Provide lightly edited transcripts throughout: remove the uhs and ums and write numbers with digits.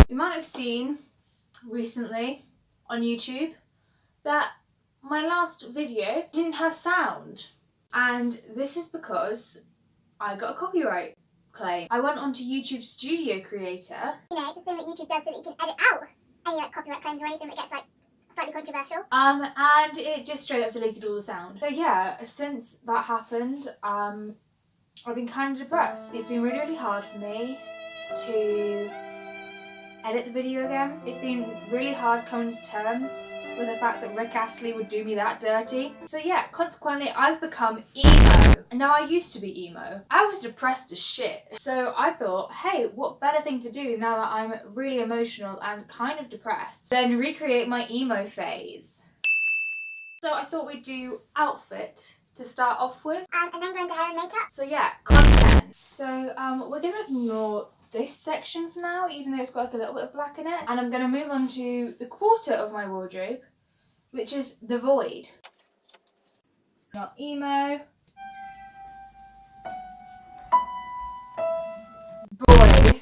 You might have seen recently on YouTube that my last video didn't have sound, and this is because I got a copyright claim. I went onto YouTube Studio Creator. You know, the thing that YouTube does so that you can edit out any like copyright claims or anything that gets like slightly controversial. And it just straight up deleted all the sound. So yeah, since that happened, I've been kind of depressed. It's been really, really hard for me to edit the video again. It's been really hard coming to terms with the fact that Rick Astley would do me that dirty. So yeah, consequently I've become emo. And now I used to be emo. I was depressed as shit. So I thought, hey, what better thing to do now that I'm really emotional and kind of depressed than recreate my emo phase. So I thought we'd do outfit to start off with. And then go into hair and makeup. So yeah, content. So we're gonna ignore this section for now, even though it's got like a little bit of black in it. And I'm gonna move on to the quarter of my wardrobe, which is the void. Not emo. Boy.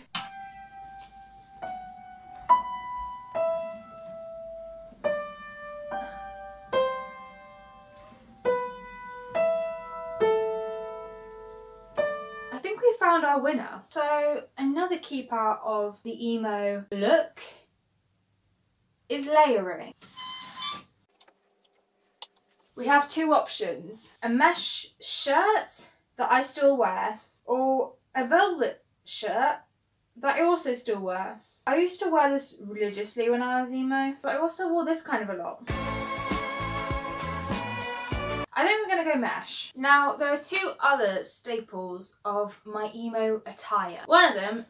I think we found our winner. So another key part of the emo look is layering. We have two options: a mesh shirt that I still wear, or a velvet shirt that I also still wear. I used to wear this religiously when I was emo, but I also wore this kind of a lot. I think we're gonna go mesh. Now, there are two other staples of my emo attire. One of them,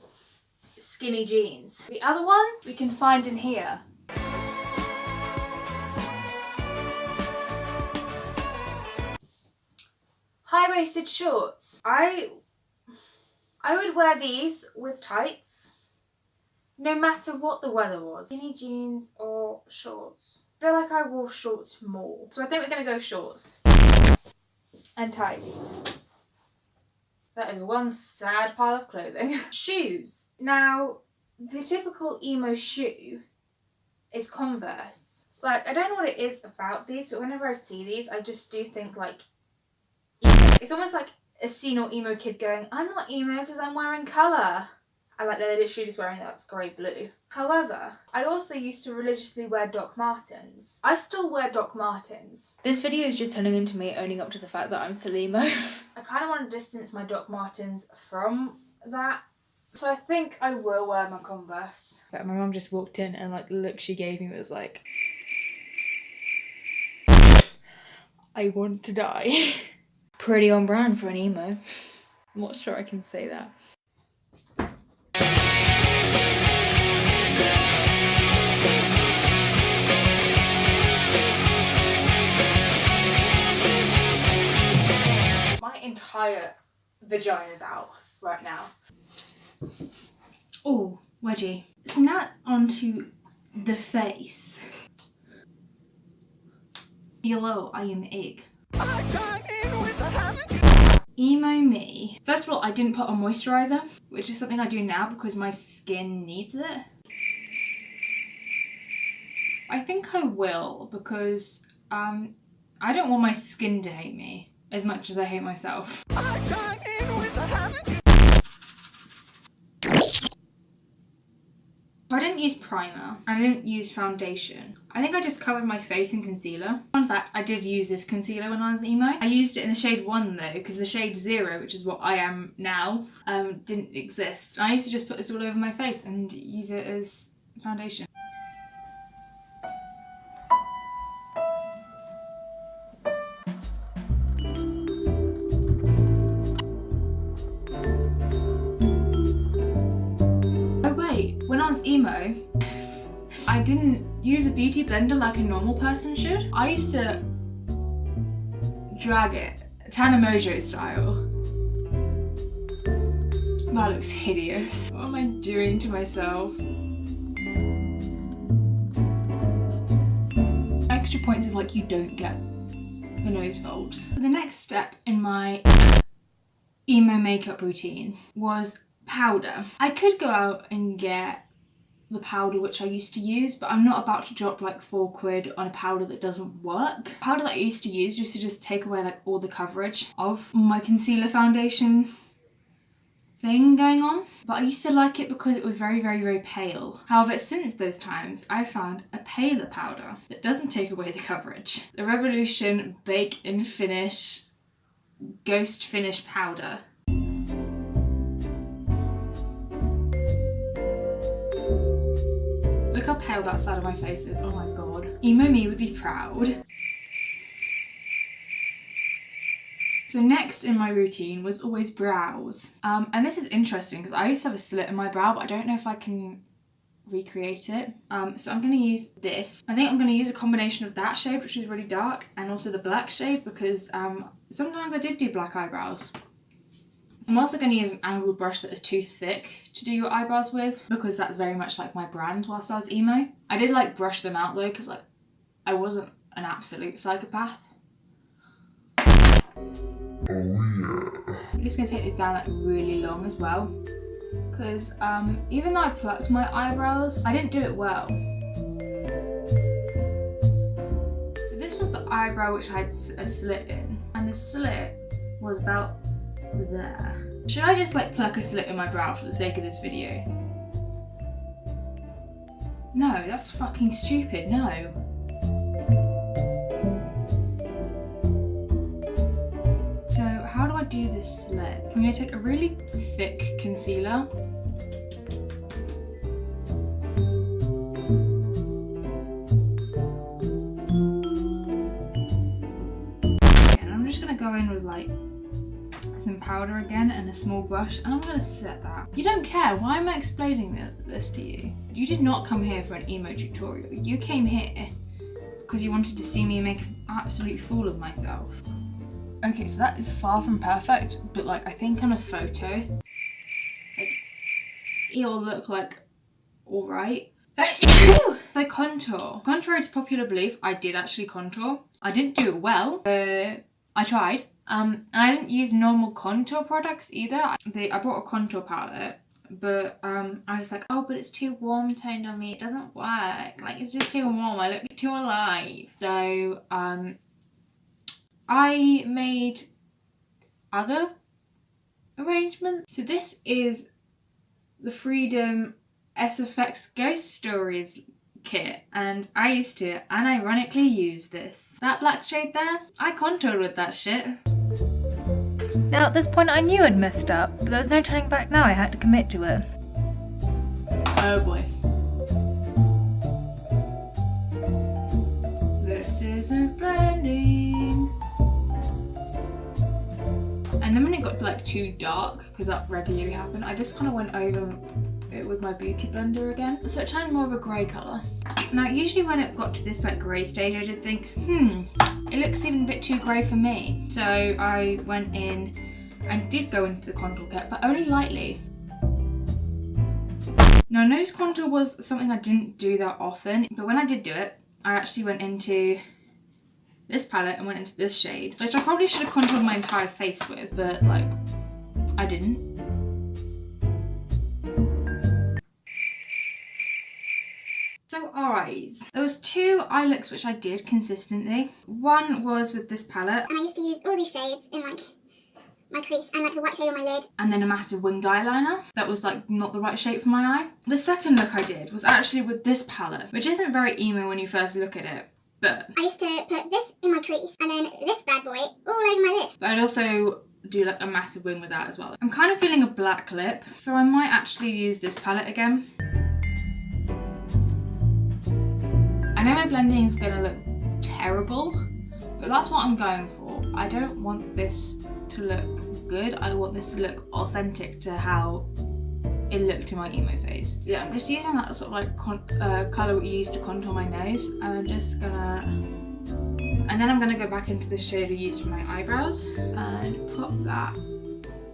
skinny jeans. The other one we can find in here. High-waisted shorts. I would wear these with tights, no matter what the weather was. Skinny jeans or shorts. I feel like I wore shorts more. So I think we're gonna go shorts and tights. That is one sad pile of clothing. Shoes. Now, the typical emo shoe is Converse. Like, I don't know what it is about these, but whenever I see these, I just do think like emo. It's almost like a scene or emo kid going, I'm not emo because I'm wearing colour. I like they're literally just wearing that's grey blue. However, I also used to religiously wear Doc Martens. I still wear Doc Martens. This video is just turning into me owning up to the fact that I'm still emo. I kind of want to distance my Doc Martens from that. So I think I will wear my Converse. My mum just walked in and like the look she gave me was like, I want to die. Pretty on brand for an emo. I'm not sure I can say that. My entire vagina's out right now. Oh, wedgie. So now it's onto the face. Hello, I am egg. Emo me. First of all, I didn't put on moisturiser, which is something I do now because my skin needs it. I think I will because I don't want my skin to hate me as much as I hate myself. I didn't use primer, I didn't use foundation. I think I just covered my face in concealer. Fun fact, I did use this concealer when I was emo. I used it in the shade 1 though, because the shade 0, which is what I am now, didn't exist. I used to just put this all over my face and use it as foundation. When I was emo, I didn't use a beauty blender like a normal person should. I used to drag it, Tana Mojo style. That looks hideous. What am I doing to myself? Extra points of like you don't get the nose folds. The next step in my emo makeup routine was powder. I could go out and get the powder which I used to use, but I'm not about to drop like £4 on a powder that doesn't work. The powder that I used to use used to just take away like all the coverage of my concealer foundation thing going on, but I used to like it because it was very, very, very pale. However, since those times, I found a paler powder that doesn't take away the coverage. The Revolution Bake and Finish Ghost Finish Powder. Look how pale that side of my face is. Oh my god. Emo me would be proud. So next in my routine was always brows. And this is interesting because I used to have a slit in my brow, but I don't know if I can recreate it. So I'm going to use this. I think I'm going to use a combination of that shade, which is really dark, and also the black shade, because sometimes I did do black eyebrows. I'm also going to use an angled brush that is too thick to do your eyebrows with, because that's very much like my brand whilst I was emo. I did like brush them out though, because like I wasn't an absolute psychopath. Oh yeah. I'm just going to take this down like really long as well, because even though I plucked my eyebrows, I didn't do it well. So this was the eyebrow which I had a slit in, and the slit was about there. Should I just like pluck a slit in my brow for the sake of this video? No, that's fucking stupid, no. So how do I do this slit? I'm going to take a really thick concealer. And I'm just going to go in with like some powder again and a small brush, and I'm going to set that. You don't care. Why am I explaining this to you? You did not come here for an emo tutorial. You came here because you wanted to see me make an absolute fool of myself. Okay, so that is far from perfect, but like I think on a photo, like, it'll look like alright. I contour. Contrary to popular belief, I did actually contour. I didn't do it well, but I tried. And I didn't use normal contour products either. I bought a contour palette, but I was like, oh, but it's too warm toned on me. It doesn't work. Like, it's just too warm. I look too alive. So I made other arrangements. So this is the Freedom SFX Ghost Stories kit, and I used to unironically use this. That black shade there, I contoured with that shit. Now, at this point, I knew I'd messed up, but there was no turning back now. I had to commit to it. Oh boy. This isn't blending. And then when it got to like too dark, because that regularly happened, I just kind of went over it with my beauty blender again. So it turned more of a grey colour. Now usually when it got to this like grey stage, I did think, it looks even a bit too grey for me. So I went in and did go into the contour kit, but only lightly. Now nose contour was something I didn't do that often, but when I did do it, I actually went into this palette and went into this shade, which I probably should have contoured my entire face with, but like, I didn't. So eyes. There was two eye looks which I did consistently. One was with this palette. And I used to use all these shades in like my crease and like the white shade on my lid. And then a massive winged eyeliner that was like not the right shape for my eye. The second look I did was actually with this palette, which isn't very emo when you first look at it, but I used to put this in my crease and then this bad boy all over my lid. But I'd also do like a massive wing with that as well. I'm kind of feeling a black lip, so I might actually use this palette again. I know my blending is gonna look terrible, but that's what I'm going for. I don't want this to look good. I want this to look authentic to how it looked in my emo face. So yeah, I'm just using that sort of like colour we used to contour my nose, and I'm just gonna, and then I'm gonna go back into the shade I used for my eyebrows and pop that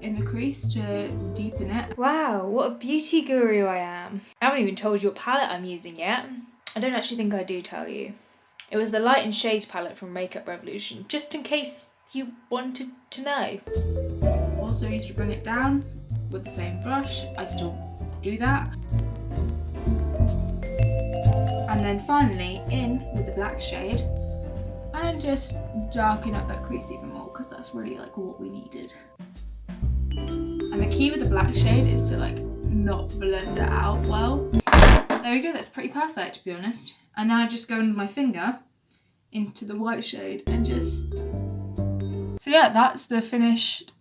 in the crease to deepen it. Wow, what a beauty guru I am. I haven't even told you what palette I'm using yet. I don't actually think I do tell you. It was the Light and Shade palette from Makeup Revolution, just in case you wanted to know. Also used to bring it down with the same brush. I still do that. And then finally, in with the black shade, and just darken up that crease even more, because that's really like what we needed. And the key with the black shade is to like not blend it out well. There we go, that's pretty perfect to be honest. And then I just go under my finger into the white shade and just... So yeah, that's the finished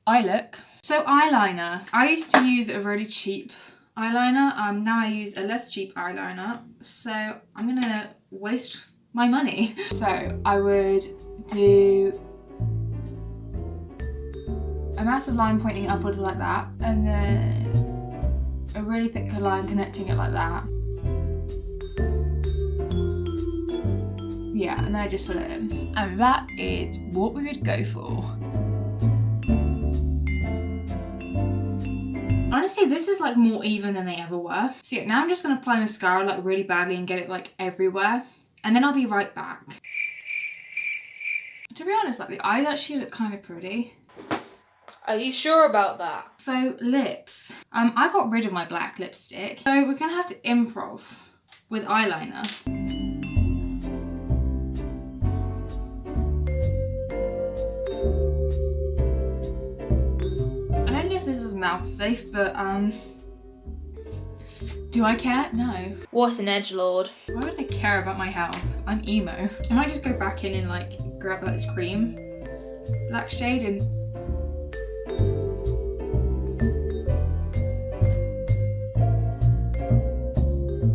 eye look. So eyeliner. I used to use a really cheap eyeliner. Now I use a less cheap eyeliner. So I'm gonna waste my money. So I would do a massive line pointing upward like that, and then a really thick line connecting it like that. Yeah, and then I just fill it in. And that is what we would go for. Honestly, this is like more even than they ever were. So yeah, now I'm just gonna apply mascara like really badly and get it like everywhere. And then I'll be right back. To be honest, like the eyes actually look kind of pretty. Are you sure about that? So lips. I got rid of my black lipstick. So we're gonna have to improv with eyeliner. I don't know if this is mouth safe, but do I care? No. What an edgelord. Why would I care about my health? I'm emo. I might just go back in and like grab like this cream black shade and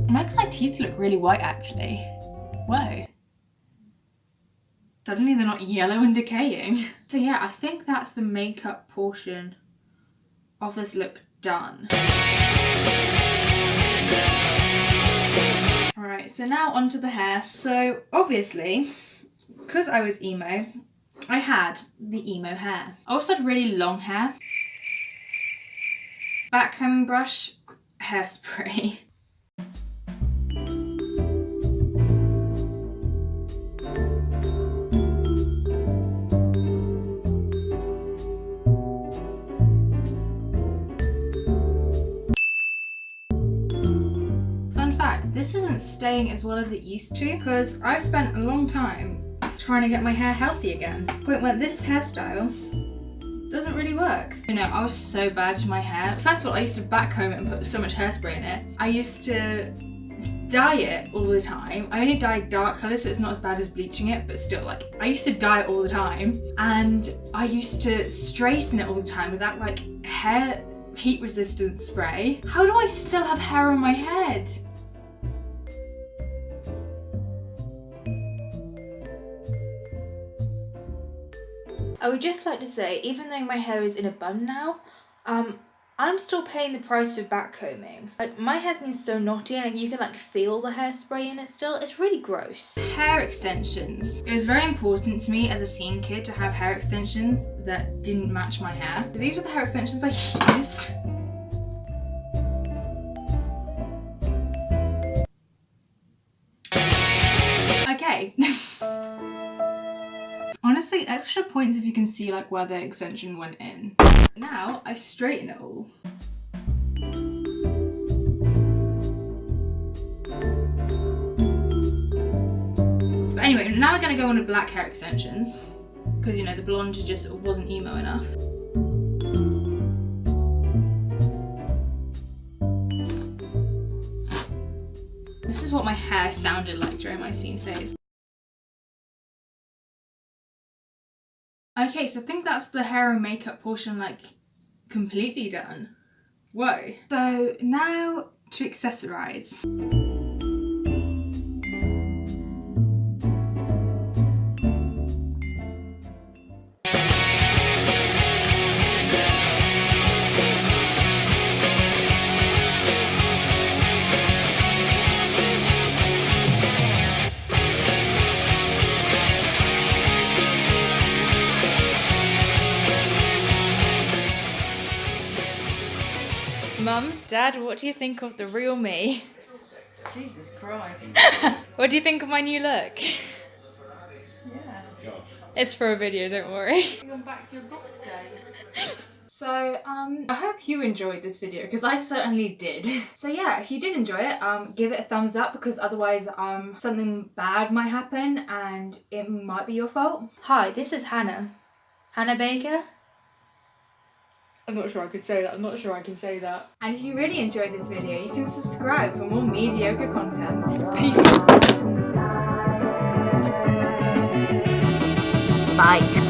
it makes my teeth look really white actually. Whoa. Suddenly they're not yellow and decaying. So yeah, I think that's the makeup portion of this look done. Alright, so now onto the hair. So obviously, because I was emo, I had the emo hair. I also had really long hair. Backcombing brush, hairspray. This isn't staying as well as it used to because I spent a long time trying to get my hair healthy again. Point where this hairstyle doesn't really work. You know, I was so bad to my hair. First of all, I used to backcomb it and put so much hairspray in it. I used to dye it all the time. I only dye dark colours so it's not as bad as bleaching it, but still, like, I used to dye it all the time. And I used to straighten it all the time with that like hair heat resistant spray. How do I still have hair on my head? I would just like to say, even though my hair is in a bun now, I'm still paying the price of backcombing. Like, my hair's been so knotty and you can like feel the hairspray in it still. It's really gross. Hair extensions. It was very important to me as a scene kid to have hair extensions that didn't match my hair. So these were the hair extensions I used. Okay. Honestly, extra points if you can see like where the extension went in. Now I straighten it all. But anyway, now we're gonna go on to black hair extensions because you know the blonde just wasn't emo enough. This is what my hair sounded like during my scene phase. Okay, so I think that's the hair and makeup portion like completely done. Whoa. So now to accessorize. Mum, Dad, what do you think of the real me? Jesus Christ. What do you think of my new look? Yeah. It's for a video, don't worry. Going back to your goth days. So I hope you enjoyed this video because I certainly did. So yeah, if you did enjoy it, give it a thumbs up because otherwise something bad might happen and it might be your fault. Hi, this is Hannah. Hannah Baker? I'm not sure I could say that. And if you really enjoyed this video, you can subscribe for more mediocre content. Peace. Bye.